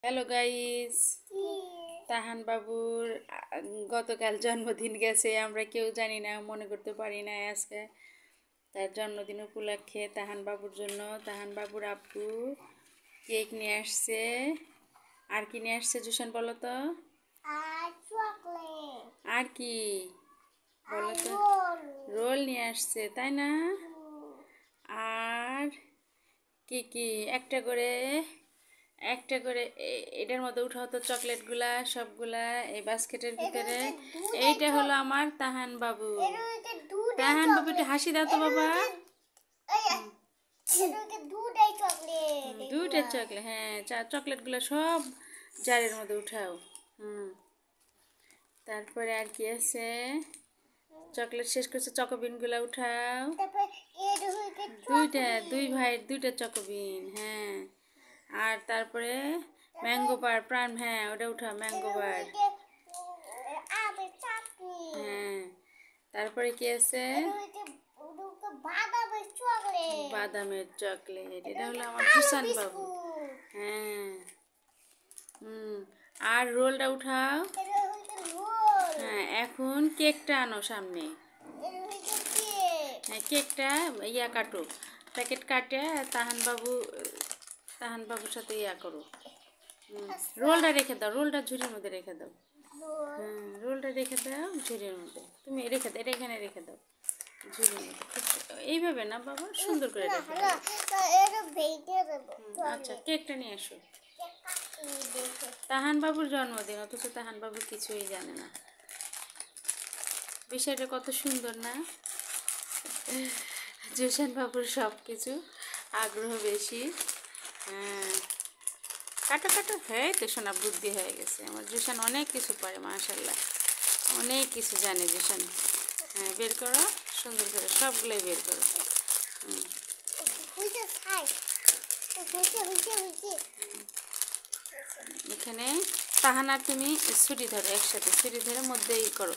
Hello guys, তাহান বাবুর গতকাল জন্মদিন গেছে। আমরা কেউ জানি না, মনে করতে পারি না আজকে তার জন্মদিন উপলক্ষে তাহান বাবুর জন্য তাহান বাবুর আব্বু কেক নিয়ে আসছে। আর কি নিয়ে আসছে জুশান বলো তো? আর কি বলো তো? রোল নিয়ে আসছে, তাই না? আর কি কি একটা করে এটার মধ্যে উঠাও তো চকলেটগুলা সবগুলা এই বাস্কেটের ভিতরে। এইটা হলো আমার তাহান বাবু। তাহান বাবু একটু হাসি দাও তো বাবা। দুইটা চকলেট, হ্যাঁ, চকলেটগুলো সব জারের মধ্যে উঠাও। তারপরে আর কি আছে? চকলেট শেষ করছে, চকোবিনগুলো উঠাও। দুই ভাইয়ের দুইটা চকোবিন, হ্যাঁ। আর তারপরে ম্যাঙ্গো বার প্রাণ, হ্যাঁ ওটা উঠাও, ম্যাঙ্গো বার। হ্যাঁ, তারপরে কি আছে? বাদামের চকলেট। এটা হলো আমার জুসান বাবু। হ্যাঁ, আর রোলটা উঠাও। হ্যাঁ, এখন কেকটা আনো সামনে। হ্যাঁ, কেকটা কাটো, প্যাকেট কাটে তাহান বাবুর সাথে করো। রোলটা রেখে দাও, রোলটা ঝুড়ির মধ্যে রেখে দাও। হ্যাঁ, রোলটা রেখে দাও ঝুড়ির মধ্যে। তুমি রেখে দাও, এটা এখানে রেখে দাও ঝুড়ির মধ্যে। এইভাবে না বাবা, সুন্দর করে রেখে দাও। আচ্ছা, কেকটা নিয়ে আসো। তাহান বাবুর জন্মদিন, অথচ তাহান বাবু কিছুই জানে না। বিষয়টা কত সুন্দর না? জুশান বাবুর সব কিছু আগ্রহ বেশি। হ্যাঁ, কাটো কাটো, হ্যাঁ তো শোনা বুদ্ধি হয়ে গেছে আমার। জুশান অনেক কিছু পারে, মাশাল্লাহ, অনেক কিছু জানে জুশান। হ্যাঁ, বের করো সুন্দর করে, সবগুলোই বের করো। এখানে তাহান আর তুমি ছুরি ধরো, একসাথে ছুরি ধরে মধ্যে করো।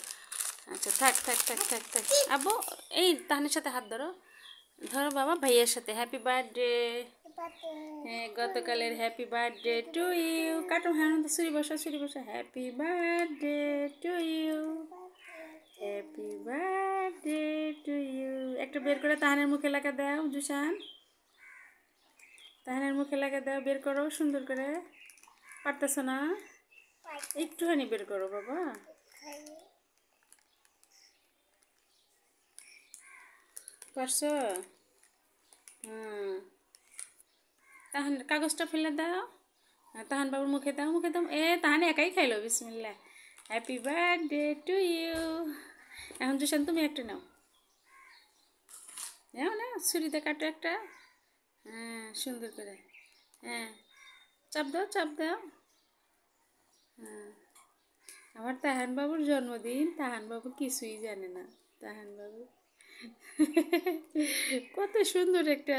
আচ্ছা, থাক থাক থাক থাক থাক। আব্বু, এই তাহানের সাথে হাত ধরো, ধরো বাবা, ভাইয়ের সাথে হ্যাপি বার্থডে। হ্যাঁ, গতকালের হ্যাপি বার্থডে টু ইউ। কাটো, হ্যাঁ তো ছুরি বসা, ছুরি বসা। Happy birthday to you, happy birthday to you. একটা বের করে তাহানের মুখে লাগা দাও জুশান, তাহানের মুখে লাগা দাও, বের করো সুন্দর করে। পারতেছ না? একটুখানি বের করো বাবা। পারছো? তাহান কাগজটা ফেলে দাও। তাহান বাবুর মুখে দাও, মুখে দাও। তাহান একাই খাইলো, বিসমিল্লাহ। Happy birthday to you. এখন জুশান তুমি একটা নাও, নাও না, ছুরিতে কাটো একটা। হ্যাঁ, সুন্দর করে। হ্যাঁ, চাপ দাও, চাপ দাও। হ্যাঁ, আমার তাহান বাবুর জন্মদিন, তাহান বাবু কিছুই জানে না। তাহান বাবু কত সুন্দর একটা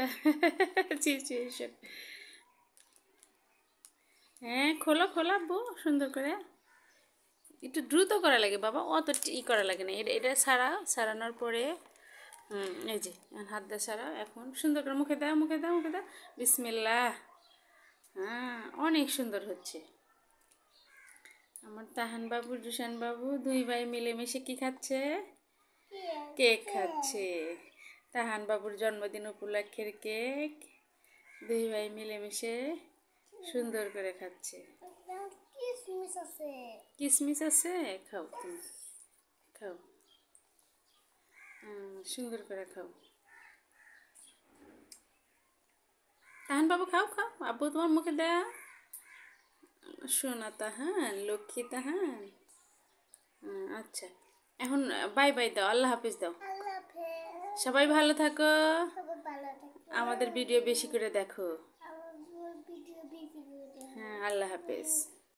সিচুয়েশন। হ্যাঁ, খোলো খোলা বউ, সুন্দর করে। একটু দ্রুত করা লাগে বাবা, অত করা লাগে না। এটা সারানোর পরে এই যে হাত দিয়ে সারাও। এখন সুন্দর করে মুখে দাও, মুখে দাও, মুখে দাও, বিসমিল্লাহ। হ্যাঁ, অনেক সুন্দর হচ্ছে। আমার তাহান বাবু জুশান বাবু দুই ভাই মিলেমিশে কি খাচ্ছে? কেক খাচ্ছে। তাহান বাবুর জন্মদিন উপলক্ষের কেক দুই ভাই মিলেমিশে সুন্দর করে খাচ্ছে। কিসমিস আছে, খাও তুমি, খাও। সুন্দর করে খাও। তাহান বাবু খাও, খাও, আব্বু তোমার মুখে দেয়া। সোনা তাহান, লক্ষ্মী তাহান। আচ্ছা, এখন বাই বাই দাও, আল্লাহ হাফিজ দাও। সবাই ভালো থাকো, আমাদের ভিডিও বেশি করে দেখো। হ্যাঁ, আল্লাহ হাফিজ।